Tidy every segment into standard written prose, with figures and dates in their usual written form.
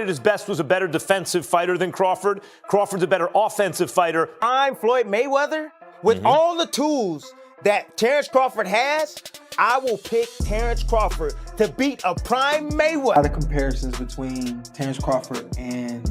His best was a better defensive fighter than Crawford. Crawford's a better offensive fighter. I'm Floyd Mayweather. With all the tools that Terence Crawford has, I will pick Terence Crawford to beat a prime Mayweather. A lot of comparisons between Terence Crawford and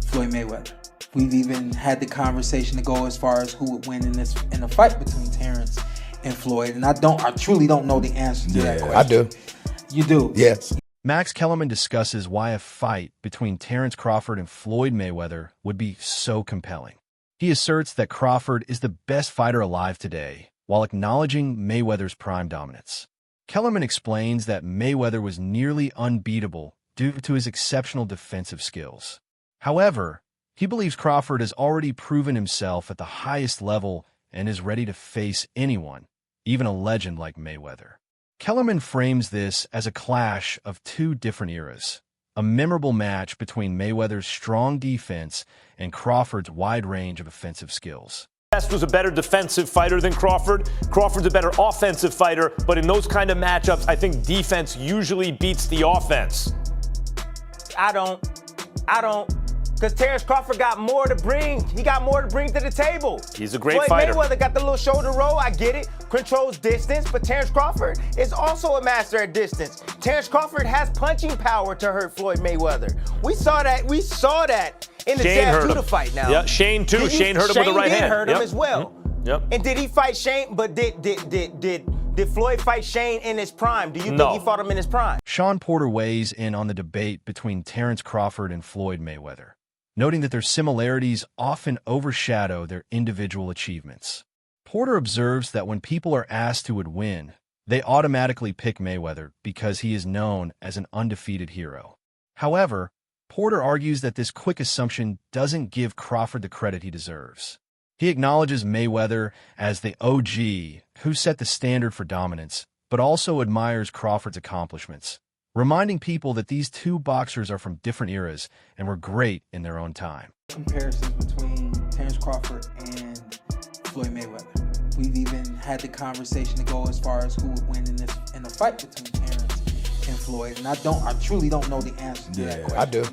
Floyd Mayweather. We've even had the conversation to go as far as who would win in a fight between Terence and Floyd. And I truly don't know the answer to that question. I do. You do? Yes. Max Kellerman discusses why a fight between Terence Crawford and Floyd Mayweather would be so compelling. He asserts that Crawford is the best fighter alive today, while acknowledging Mayweather's prime dominance. Kellerman explains that Mayweather was nearly unbeatable due to his exceptional defensive skills. However, he believes Crawford has already proven himself at the highest level and is ready to face anyone, even a legend like Mayweather. Kellerman frames this as a clash of two different eras, a memorable match between Mayweather's strong defense and Crawford's wide range of offensive skills. Best was a better defensive fighter than Crawford. Crawford's a better offensive fighter, but in those kind of matchups, I think defense usually beats the offense. I don't. Because Terence Crawford got more to bring. He got more to bring to the table. He's a great fighter. Floyd Mayweather got the little shoulder roll. I get it. Controls distance. But Terence Crawford is also a master at distance. Terence Crawford has punching power to hurt Floyd Mayweather. We saw that in the Jazz Judah fight now. Yeah, Shane too. Shane hurt him with the right hand. Shane hurt him as well. Yep. And did he fight Shane? But did Floyd fight Shane in his prime? Do you think he fought him in his prime? Sean Porter weighs in on the debate between Terence Crawford and Floyd Mayweather, noting that their similarities often overshadow their individual achievements. Porter observes that when people are asked who would win, they automatically pick Mayweather because he is known as an undefeated hero. However, Porter argues that this quick assumption doesn't give Crawford the credit he deserves. He acknowledges Mayweather as the OG who set the standard for dominance, but also admires Crawford's accomplishments, reminding people that these two boxers are from different eras and were great in their own time. Comparisons between Terence Crawford and Floyd Mayweather. We've even had the conversation to go as far as who would win in a fight between Terence and Floyd. And I truly don't know the answer to that question. I do.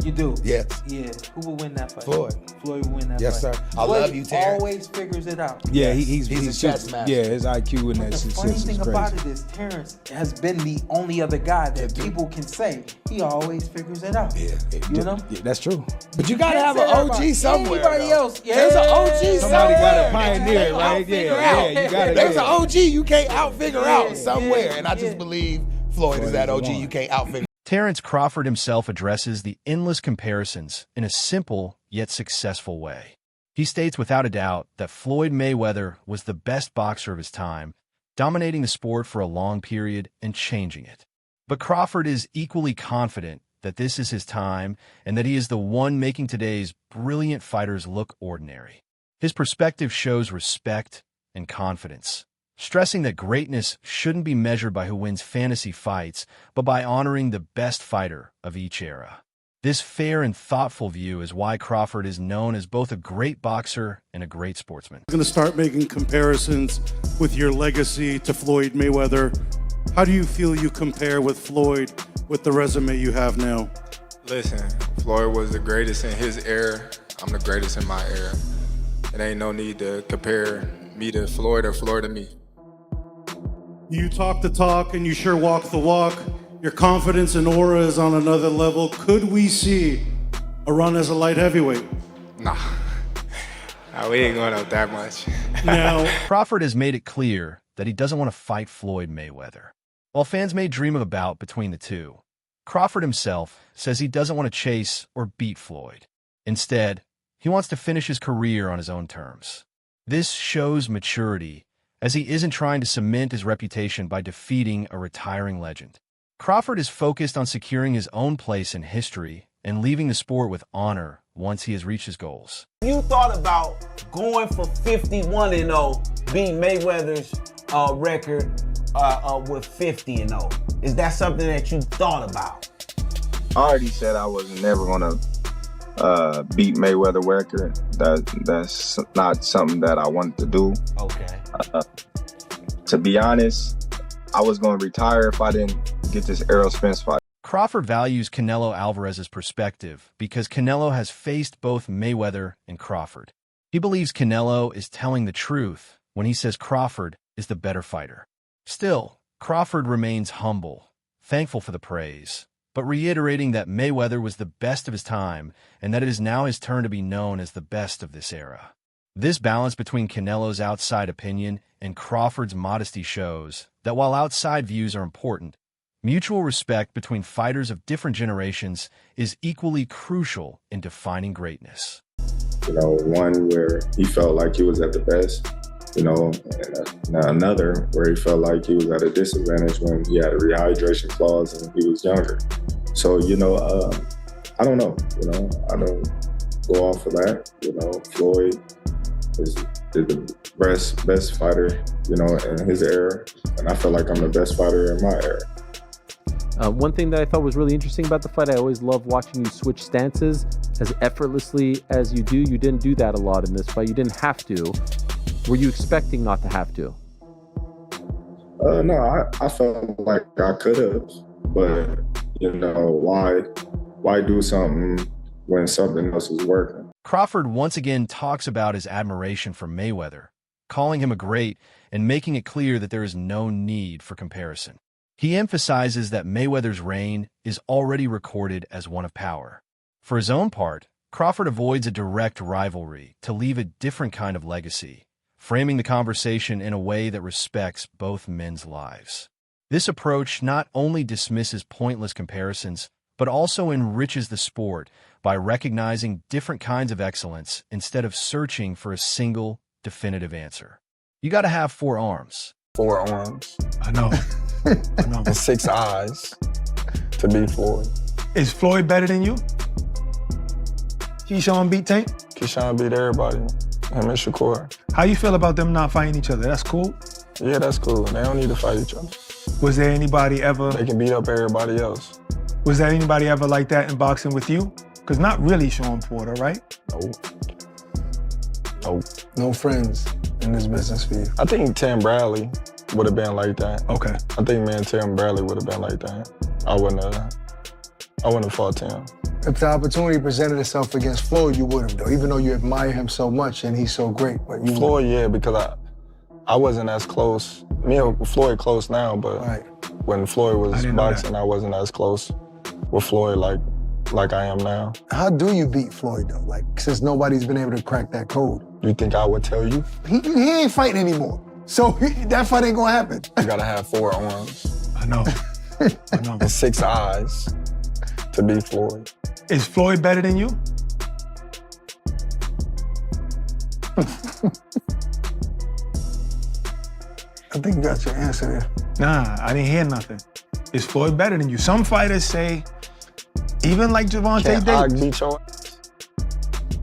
You do? Yes. Yeah. Who will win that fight? Floyd. Floyd will win that Yes, fight. sir. I love you, Terence. Always figures it out. Yeah, he's a chess master. Yeah, his IQ in that shit is The funny thing crazy. about it is Terence has been the only other guy that people can say he always figures it out. Yeah. You know? Yeah, that's true. But you gotta have an OG somewhere. Anybody else? Yeah. There's an OG Somebody somewhere. gotta pioneer, right? Yeah, you gotta. There's an OG you can't outfigure out somewhere. yeah, And I just believe Floyd is that OG you can't outfigure. Terence Crawford himself addresses the endless comparisons in a simple yet successful way. He states without a doubt that Floyd Mayweather was the best boxer of his time, dominating the sport for a long period and changing it. But Crawford is equally confident that this is his time and that he is the one making today's brilliant fighters look ordinary. His perspective shows respect and confidence, stressing that greatness shouldn't be measured by who wins fantasy fights, but by honoring the best fighter of each era. This fair and thoughtful view is why Crawford is known as both a great boxer and a great sportsman. I'm going to start making comparisons with your legacy to Floyd Mayweather. How do you feel you compare with Floyd with the resume you have now? Listen, Floyd was the greatest in his era. I'm the greatest in my era. It ain't no need to compare me to Floyd or Floyd to me. You talk the talk and you sure walk the walk. Your confidence and aura is on another level. Could we see a run as a light heavyweight? Nah, we ain't going up that much. Now, Crawford has made it clear that he doesn't want to fight Floyd Mayweather. While fans may dream of a bout between the two, Crawford himself says he doesn't want to chase or beat Floyd. Instead, he wants to finish his career on his own terms. This shows maturity, as he isn't trying to cement his reputation by defeating a retiring legend. Crawford is focused on securing his own place in history and leaving the sport with honor once he has reached his goals. You thought about going for 51-0, beating Mayweather's record with 50-0. Is that something that you thought about? I already said I was never gonna beat Mayweather record. That's not something that I wanted to do. Okay. To be honest, I was gonna retire if I didn't get this Errol Spence fight. Crawford values Canelo Alvarez's perspective because Canelo has faced both Mayweather and Crawford. He believes Canelo is telling the truth when he says Crawford is the better fighter. Still, Crawford remains humble, thankful for the praise, but reiterating that Mayweather was the best of his time and that it is now his turn to be known as the best of this era. This balance between Canelo's outside opinion and Crawford's modesty shows that while outside views are important, mutual respect between fighters of different generations is equally crucial in defining greatness. You know, one where he felt like he was at the best, you know, and another where he felt like he was at a disadvantage when he had a rehydration clause and he was younger. So, you know, I don't know, you know, I don't go off of that. You know, Floyd is the best fighter, you know, in his era, and I feel like I'm the best fighter in my era. One thing that I thought was really interesting about the fight, I always love watching you switch stances as effortlessly as you do. You didn't do that a lot in this fight. You didn't have to. Were you expecting not to have to? No, I felt like I could have, but, you know, why do something when something else is working? Crawford once again talks about his admiration for Mayweather, calling him a great and making it clear that there is no need for comparison. He emphasizes that Mayweather's reign is already recorded as one of power. For his own part, Crawford avoids a direct rivalry to leave a different kind of legacy, framing the conversation in a way that respects both men's lives. This approach not only dismisses pointless comparisons, but also enriches the sport by recognizing different kinds of excellence instead of searching for a single, definitive answer. You gotta have 4 arms. 4 arms. I know. I know. And 6 eyes to beat Floyd. Is Floyd better than you? Keyshawn beat Tank? Keyshawn beat everybody. Him and Shakur. How you feel about them not fighting each other? That's cool? Yeah, that's cool. They don't need to fight each other. Was there anybody ever... They can beat up everybody else. Was there anybody ever like that in boxing with you? Because not really Sean Porter, right? No. No friends in this business for you. I think Tim Bradley would have been like that. Okay. I think me and Tim Bradley would have been like that. I wouldn't have fought Tim. If the opportunity presented itself against Floyd, you would have, though, even though you admire him so much and he's so great. But you Floyd, yeah, because I wasn't as close. Me and Floyd close now, but when Floyd was boxing, I wasn't as close with Floyd like I am now. How do you beat Floyd, though? Like, since nobody's been able to crack that code. You think I would tell you? He ain't fighting anymore. So that fight ain't gonna happen. You gotta have 4 arms. I know. I know. And 6 eyes to beat Floyd. Is Floyd better than you? I think you got your answer there. Nah, I didn't hear nothing. Is Floyd better than you? Some fighters say, even like Gervonta Davis. Beat your ass?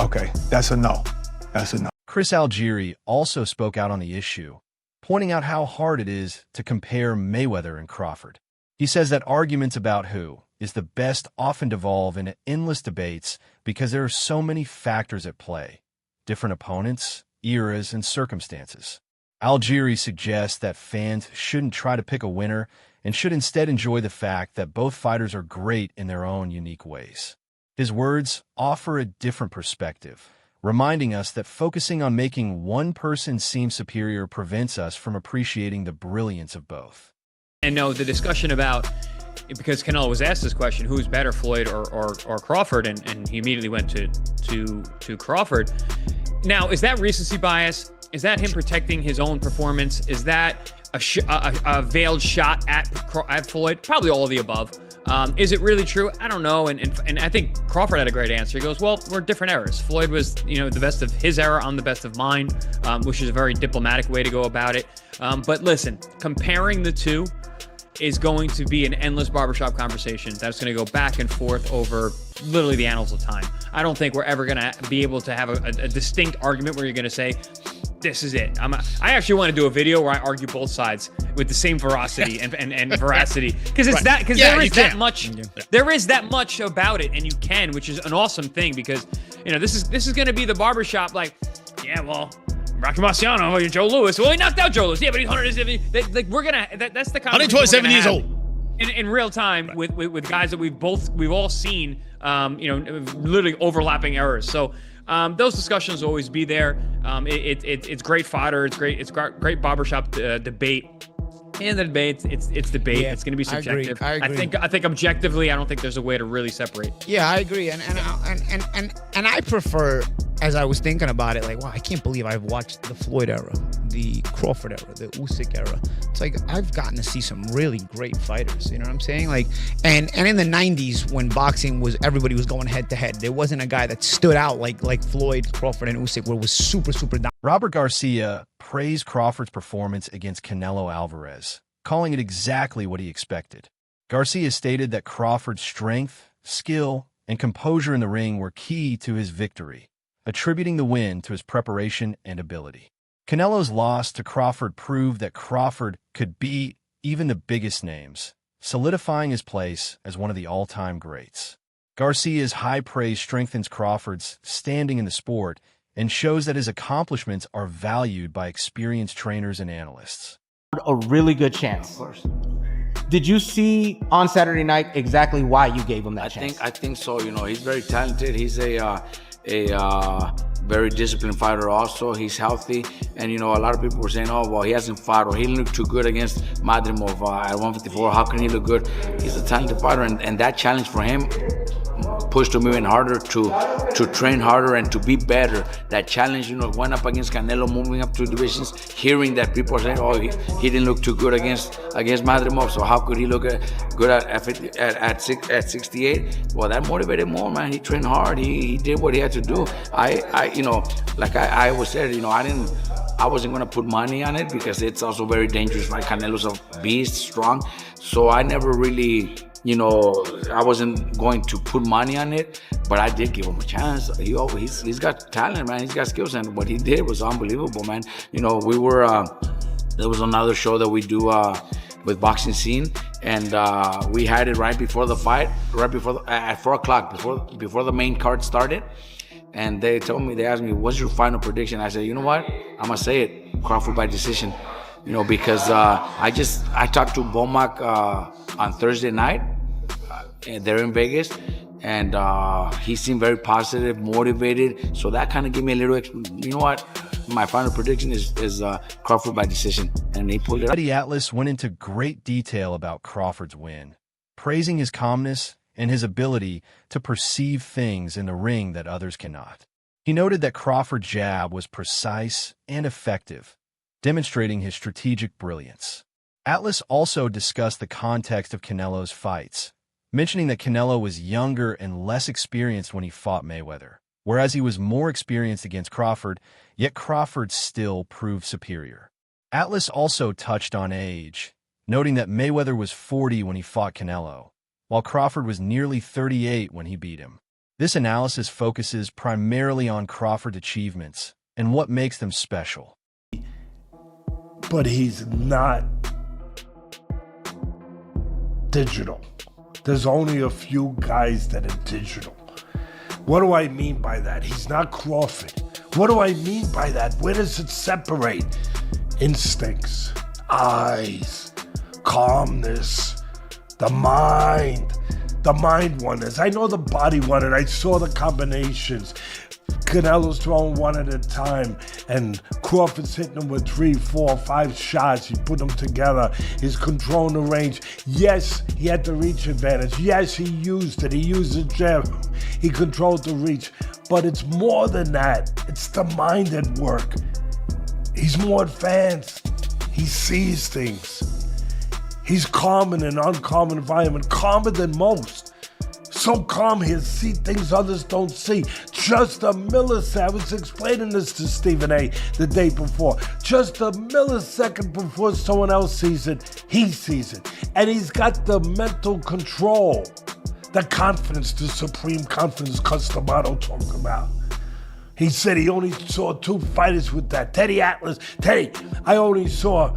Okay, that's a no. That's a no. Chris Algieri also spoke out on the issue, pointing out how hard it is to compare Mayweather and Crawford. He says that arguments about who is the best often devolve into endless debates because there are so many factors at play, different opponents, eras, and circumstances. Algieri suggests that fans shouldn't try to pick a winner and should instead enjoy the fact that both fighters are great in their own unique ways. His words offer a different perspective, reminding us that focusing on making one person seem superior prevents us from appreciating the brilliance of both. And no, the discussion about, because Canelo was asked this question, who's better, Floyd or Crawford, and he immediately went to Crawford. Now, is that recency bias? Is that him protecting his own performance? Is that a veiled shot at Floyd? Probably all of the above. Is it really true? I don't know. And I think Crawford had a great answer. He goes, well, we're different eras. Floyd was, the best of his era. I'm the best of mine, which is a very diplomatic way to go about it. But listen, comparing the two is going to be an endless barbershop conversation that's going to go back and forth over literally the annals of time. I don't think we're ever going to be able to have a distinct argument where you're going to say, this is it. I actually want to do a video where I argue both sides with the same veracity and veracity, because it's that, because there is that much. There is that much about it, and you can, which is an awesome thing, because this is going to be the barbershop. Like, yeah, well, Rocky Marciano, Joe Louis. Well, he knocked out Joe Louis. Yeah, but he's 170. Like, we're gonna. That's the conversation. 127 years old. in real time with guys that we've all seen, literally overlapping errors. So those discussions will always be there. It's great fodder. It's great barbershop debate. In the debate, it's debate. Yeah, it's going to be subjective. I agree. I think objectively, I don't think there's a way to really separate. Yeah, I agree, and I prefer, as I was thinking about it, like, wow, I can't believe I've watched the Floyd era, the Crawford era, the Usyk era. It's like I've gotten to see some really great fighters. You know what I'm saying? Like, and in the '90s when boxing everybody was going head to head. There wasn't a guy that stood out like Floyd, Crawford, and Usyk, where it was super dominant. Robert Garcia praised Crawford's performance against Canelo Alvarez, calling it exactly what he expected. Garcia stated that Crawford's strength, skill, and composure in the ring were key to his victory, attributing the win to his preparation and ability. Canelo's loss to Crawford proved that Crawford could beat even the biggest names, solidifying his place as one of the all-time greats. Garcia's high praise strengthens Crawford's standing in the sport and shows that his accomplishments are valued by experienced trainers and analysts. A really good chance. Did you see on Saturday night exactly why you gave him that chance? I think so. He's very talented. He's a very disciplined fighter also. He's healthy. And, a lot of people were saying, oh, well, he hasn't fought or he didn't look too good against Madrimov at 154. How can he look good? He's a talented fighter. And that challenge for him pushed him even harder to train harder and to be better. That challenge, went up against Canelo, moving up 2 divisions, hearing that people are saying, oh, he didn't look too good against Madrimov, so how could he look good at 68? Well, that motivated more, man. He trained hard. He did what he had to do. Like I always said, I wasn't going to put money on it because it's also very dangerous. Like Canelo's a beast, strong. So I never really, I wasn't going to put money on it, but I did give him a chance. He's got talent, man. He's got skills, and what he did was unbelievable, man. We were, there was another show that we do with Boxing Scene, and we had it right before the fight, at 4 o'clock, before the main card started. And they asked me, what's your final prediction? I said, you know what? I'm going to say it, Crawford by decision. Because I talked to Bomac on Thursday night. They're in Vegas. And he seemed very positive, motivated. So that kind of gave me a little, you know what? My final prediction is Crawford by decision. And he pulled it up. Eddie Atlas went into great detail about Crawford's win, praising his calmness and his ability to perceive things in the ring that others cannot. He noted that Crawford's jab was precise and effective, demonstrating his strategic brilliance. Atlas also discussed the context of Canelo's fights, mentioning that Canelo was younger and less experienced when he fought Mayweather, whereas he was more experienced against Crawford, yet Crawford still proved superior. Atlas also touched on age, noting that Mayweather was 40 when he fought Canelo, while Crawford was nearly 38 when he beat him. This analysis focuses primarily on Crawford's achievements and what makes them special. But he's not digital. There's only a few guys that are digital. What do I mean by that? He's not Crawford. What do I mean by that? Where does it separate? Instincts, eyes, calmness, the mind wonders. I know the body wondered. I saw the combinations. Canelo's throwing one at a time, and Crawford's hitting him with 3, 4, 5 shots. He put them together. He's controlling the range. Yes, he had the reach advantage. Yes, he used it. He used the jab. He controlled the reach. But it's more than that. It's the mind at work. He's more advanced. He sees things. He's calm in an uncommon environment, calmer than most. So calm he'll see things others don't see. Just a millisecond. I was explaining this to Stephen A. the day before. Just a millisecond before someone else sees it, he sees it. And he's got the mental control, the confidence, the supreme confidence Customado talked about. He said he only saw 2 fighters with that. Teddy Atlas. Teddy, I only saw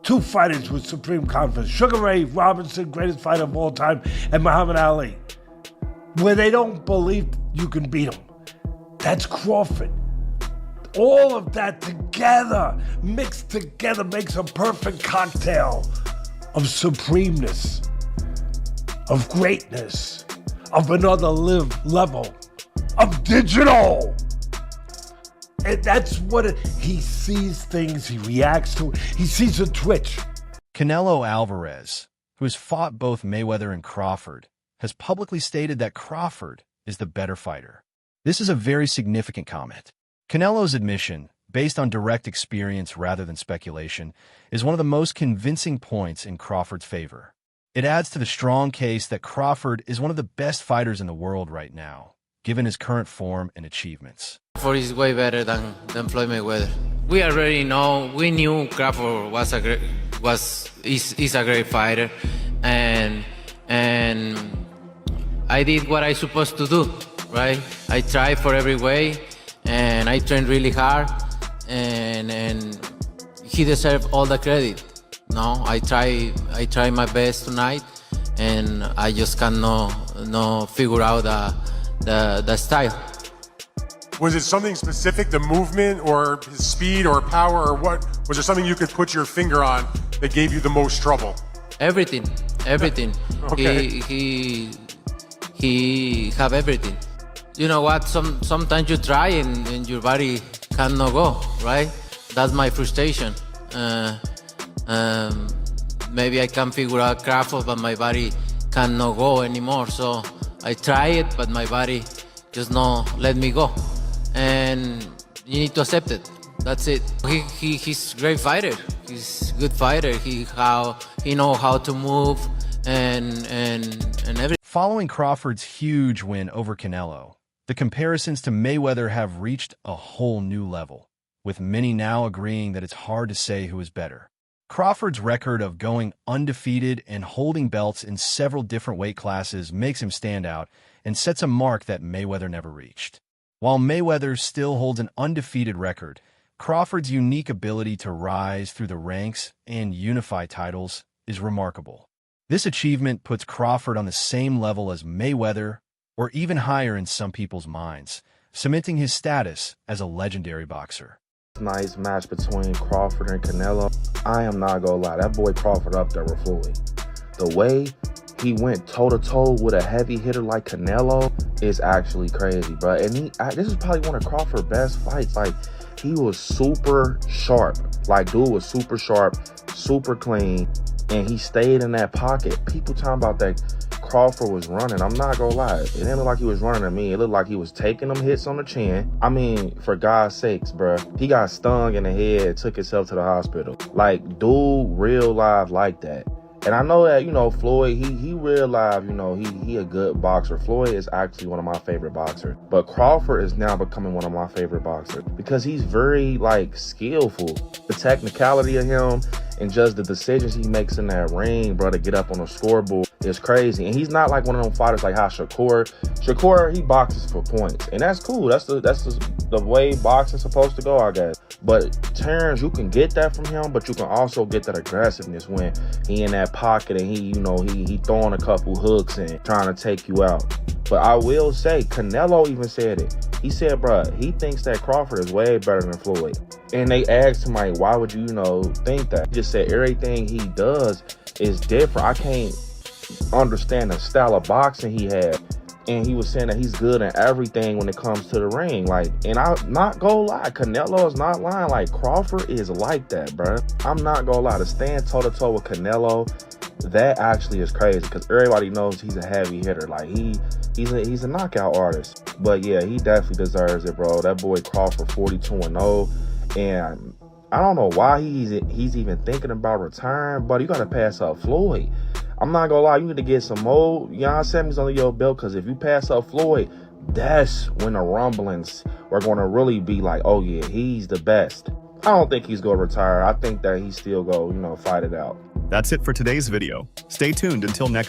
2 fighters with supreme confidence. Sugar Ray Robinson, greatest fighter of all time, and Muhammad Ali. Where they don't believe you can beat them. That's Crawford. All of that together, mixed together, makes a perfect cocktail of supremeness, of greatness, of another level, of digital. And that's what he sees things, he reacts to it, he sees a twitch. Canelo Alvarez, who has fought both Mayweather and Crawford, has publicly stated that Crawford is the better fighter. This is a very significant comment. Canelo's admission, based on direct experience rather than speculation, is one of the most convincing points in Crawford's favor. It adds to the strong case that Crawford is one of the best fighters in the world right now, given his current form and achievements. Crawford is way better than Floyd Mayweather. We already know, we knew Crawford is a great fighter, and I did what I supposed to do, right? I tried for every way, and I trained really hard, and he deserved all the credit. No, I try my best tonight, and I just cannot figure out the style. Was it something specific, the movement or his speed or power, or what? Was there something you could put your finger on that gave you the most trouble? Everything. Okay. He have everything. You know what? Sometimes you try and your body cannot go, right? That's my frustration. Maybe I can figure out Crawford, but my body cannot go anymore. So I try it, but my body just not let me go. And you need to accept it. That's it. He's a great fighter. He's a good fighter. He know how to move and everything. Following Crawford's huge win over Canelo, the comparisons to Mayweather have reached a whole new level, with many now agreeing that it's hard to say who is better. Crawford's record of going undefeated and holding belts in several different weight classes makes him stand out and sets a mark that Mayweather never reached. While Mayweather still holds an undefeated record, Crawford's unique ability to rise through the ranks and unify titles is remarkable. This achievement puts Crawford on the same level as Mayweather, or even higher in some people's minds, cementing his status as a legendary boxer. Nice match between Crawford and Canelo. I am not gonna lie, that boy Crawford up there with Floyd. The way he went toe-to-toe with a heavy hitter like Canelo is actually crazy, bro. And this is probably one of Crawford's best fights. Like, he was super sharp. Like, dude was super sharp, super clean, and he stayed in that pocket. People talking about that Crawford was running. I'm not gonna lie. It didn't look like he was running to me. It looked like he was taking them hits on the chin. I mean, for God's sakes, bro. He got stung in the head, took himself to the hospital. Like, dude, real live like that. And I know that, you know, Floyd, he real live, you know, he a good boxer. Floyd is actually one of my favorite boxers. But Crawford is now becoming one of my favorite boxers because he's very, like, skillful. The technicality of him and just the decisions he makes in that ring, bro, to get up on the scoreboard is crazy. And he's not like one of them fighters like how Shakur, he boxes for points. And that's cool. That's the way boxing's supposed to go, I guess. But Terence, you can get that from him, but you can also get that aggressiveness when he in that pocket and he throwing a couple hooks and trying to take you out. But I will say, Canelo even said it. He said, bro, he thinks that Crawford is way better than Floyd. And they asked him, like, why would you, think that? He just said everything he does is different. I can't understand the style of boxing he had. And he was saying that he's good in everything when it comes to the ring. Like, and I'm not gonna lie, Canelo is not lying. Like, Crawford is like that, bro. I'm not gonna lie, to stand toe-to-toe with Canelo, that actually is crazy because everybody knows he's a heavy hitter. Like, he's a knockout artist. But yeah, he definitely deserves it, bro. That boy Crawford 42-0. And I don't know why he's even thinking about retiring, but you gotta pass up Floyd. I'm not gonna lie, you need to get some more semis under your belt, because if you pass up Floyd, that's when the rumblings are gonna really be like, oh yeah, he's the best. I don't think he's gonna retire. I think that he still go, fight it out. That's it for today's video. Stay tuned until next